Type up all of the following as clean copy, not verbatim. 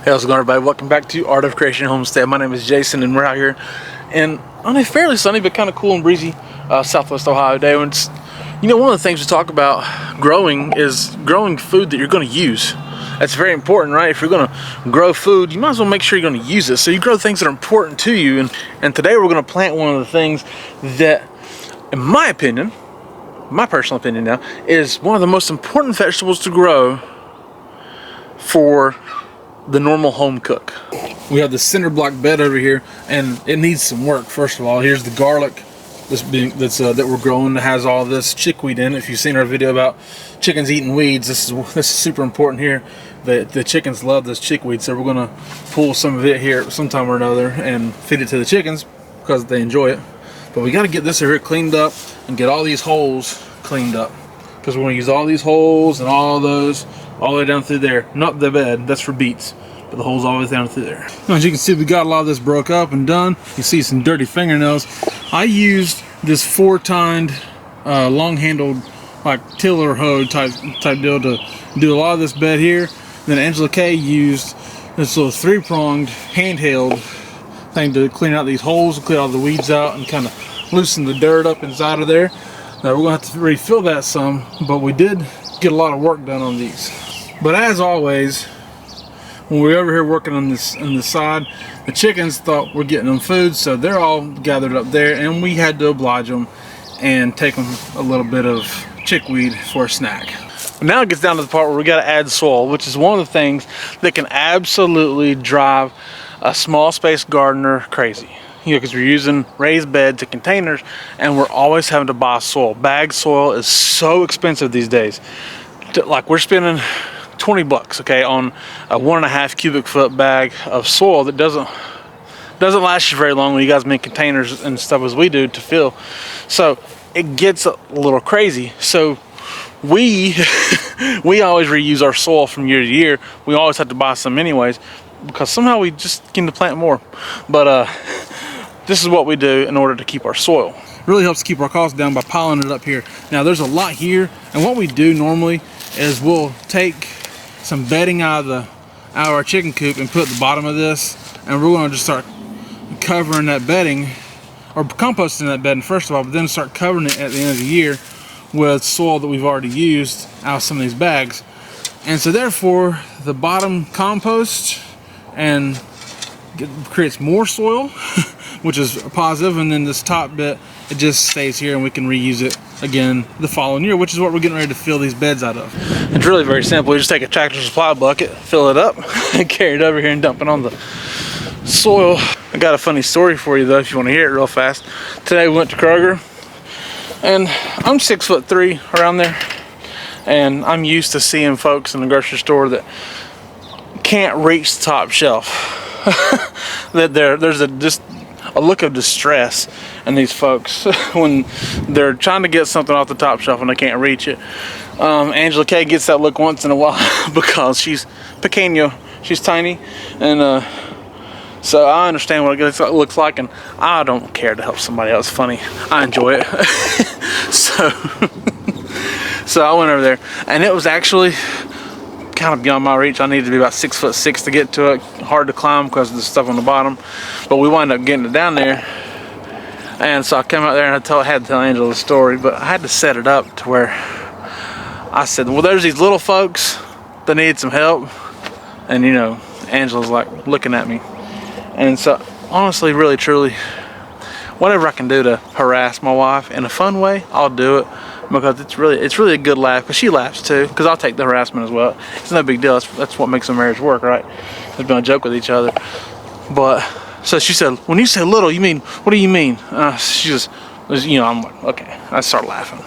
Hey, how's it going, everybody? Welcome back to Art of Creation Homestead. My name is Jason, and we're out here on a fairly sunny but kind of cool and breezy Southwest Ohio day. And it's, one of the things we talk about growing is growing food that you're going to use. That's very important, right? If you're going to grow food, you might as well make sure you're going to use it. So you grow things that are important to you. And today we're going to plant one of the things that, in my opinion, my personal opinion now, is one of the most important vegetables to grow for the normal home cook. We have the cinder block bed over here, and it needs some work. First of all, here's the garlic that we're growing that has all this chickweed in it. If you've seen our video about chickens eating weeds, this is super important here. The chickens love this chickweed, so we're gonna pull some of it here sometime or another and feed it to the chickens because they enjoy it. But we got to get this over here cleaned up and get all these holes cleaned up, because we're gonna use all these holes and all those all the way down through there. Not the bed, that's for beets, but the holes all the way down through there. As you can see, we got a lot of this broke up and done. You see some dirty fingernails. I used this 4-tined long-handled like tiller hoe type deal to do a lot of this bed here. Then Angela Kay used this little 3-pronged handheld thing to clean out these holes, clear all the weeds out, and kind of loosen the dirt up inside of there. Now we're gonna have to refill that some, but we did get a lot of work done on these. But as always, when we're over here working on this side, the chickens thought we're getting them food, so they're all gathered up there, and we had to oblige them and take them a little bit of chickweed for a snack. Now it gets down to the part where we got to add soil, which is one of the things that can absolutely drive a small space gardener crazy. Because we're using raised beds and containers, and we're always having to buy soil. Bagged soil is so expensive these days. Like, we're spending 20 bucks, okay, on a 1.5 cubic foot bag of soil that doesn't last you very long when you guys make containers and stuff as we do to fill. So it gets a little crazy. So we always reuse our soil from year to year. We always have to buy some anyways, because somehow we just get to plant more. But this is what we do in order to keep our soil. It really helps keep our costs down by piling it up here. Now there's a lot here, and what we do normally is we'll take some bedding out of our chicken coop and put at the bottom of this, and we're going to just start covering that bedding, or composting that bedding first of all, but then start covering it at the end of the year with soil that we've already used out of some of these bags. And so therefore the bottom compost and creates more soil which is a positive, and then this top bit, it just stays here and we can reuse it again the following year, which is what we're getting ready to fill these beds out of. It's really very simple. We just take a Tractor Supply bucket, fill it up, and carry it over here and dump it on the soil. I got a funny story for you though, if you want to hear it real fast. Today we went to Kroger, and I'm 6'3" around there, and I'm used to seeing folks in the grocery store that can't reach the top shelf. That there's just a look of distress in these folks when they're trying to get something off the top shelf and they can't reach it. Angela Kay gets that look once in a while because she's pequeño, she's tiny, and so I understand what it looks like, and I don't care to help somebody else funny. I enjoy it. So I went over there, and it was actually kind of beyond my reach. I needed to be about 6'6" to get to it. Hard to climb because of the stuff on the bottom, but we wound up getting it down there. And so I came out there and I had to tell Angela the story, but I had to set it up to where I said, well, there's these little folks that need some help, and Angela's like looking at me. And so honestly, really truly, whatever I can do to harass my wife in a fun way, I'll do it, because it's really a good laugh, because she laughs too, because I'll take the harassment as well. It's no big deal. That's what makes a marriage work, right? We've been a joke with each other. But so she said, when you say little, you mean, what do you mean? She just, I'm like, okay. I start laughing.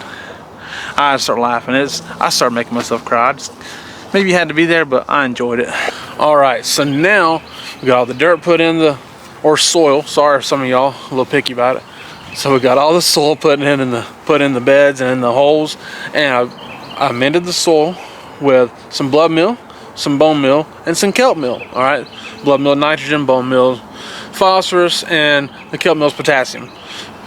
I started making myself cry. Maybe you had to be there, but I enjoyed it. All right, so now we got all the dirt put in or soil. Sorry if some of y'all a little picky about it. So we got all the soil put in the beds and in the holes, and I amended the soil with some blood meal, some bone meal, and some kelp meal. All right, blood meal nitrogen, bone meal phosphorus, and the kelp meal is potassium.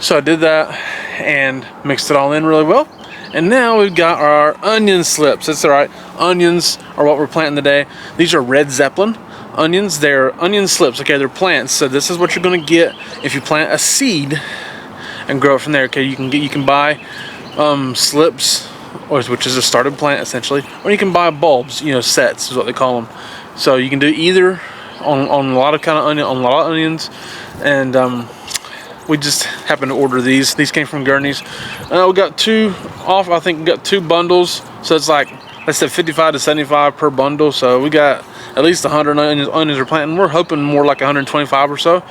So I did that and mixed it all in really well. And now we've got our onion slips. That's all right. Onions are what we're planting today. These are Red Zeppelin. onions. They're onion slips. Okay, they're plants. So this is what you're going to get if you plant a seed and grow it from there. Okay, you can buy slips, which is a started plant essentially, or you can buy bulbs. You know, sets is what they call them. So you can do either on a lot of onions, and we just happened to order these. These came from Gurney's. We got two off. I think we got 2 bundles. So it's like, I said, 55 to 75 per bundle. So we got at least 100 onions we're planting. We're hoping more like 125 or so,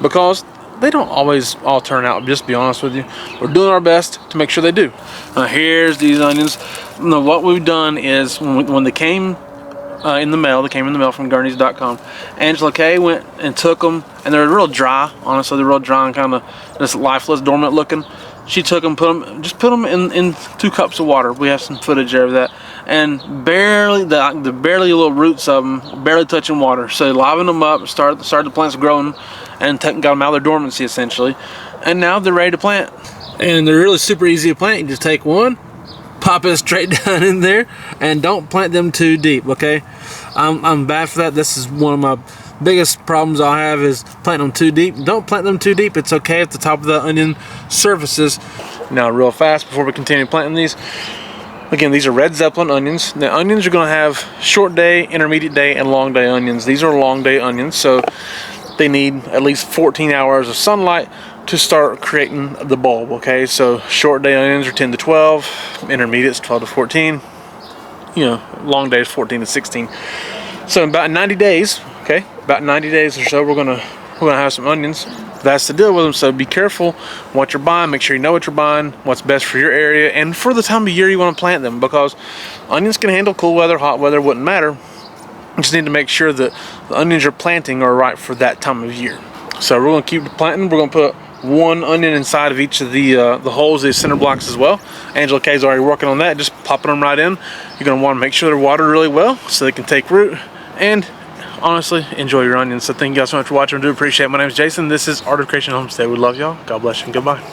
because they don't always all turn out, just to be honest with you. We're doing our best to make sure they do. Here's these onions. Now, what we've done is when they came in the mail, they came in the mail from Gurneys.com. Angela Kay went and took them, and they're real dry. Honestly, they're real dry and kind of just lifeless, dormant looking. She took them, put them in 2 cups of water. We have some footage there of that, and barely the little roots of them barely touching water. So livened them up, started the plants growing, and got them out of their dormancy essentially. And now they're ready to plant. And they're really super easy to plant. You just take one, pop it straight down in there, and don't plant them too deep. Okay, I'm bad for that. This is one of my biggest problems I have, is planting them too deep. Don't plant them too deep. It's okay if the top of the onion surfaces. Now, real fast before we continue planting these, again, these are red Zeppelin onions. The onions are going to have short day, intermediate day, and long day onions. These are long day onions, so they need at least 14 hours of sunlight to start creating the bulb. Okay, so short day onions are 10 to 12, intermediates 12 to 14, you know, long days 14 to 16. So in about 90 days, okay, about 90 days or so, we're gonna have some onions. That's the deal with them. So be careful what you're buying. Make sure you know what you're buying, what's best for your area and for the time of year you want to plant them, because onions can handle cool weather, hot weather, wouldn't matter. You just need to make sure that the onions you're planting are right for that time of year. So we're going to keep planting. We're going to put 1 onion inside of each of the holes, these center blocks as well. Angela Kay's already working on that, just popping them right in. You're going to want to make sure they're watered really well so they can take root, and honestly, enjoy your onions. So thank you guys so much for watching. I do appreciate it. My name is Jason. This is Art of Creation Homestead. We love y'all. God bless you and goodbye.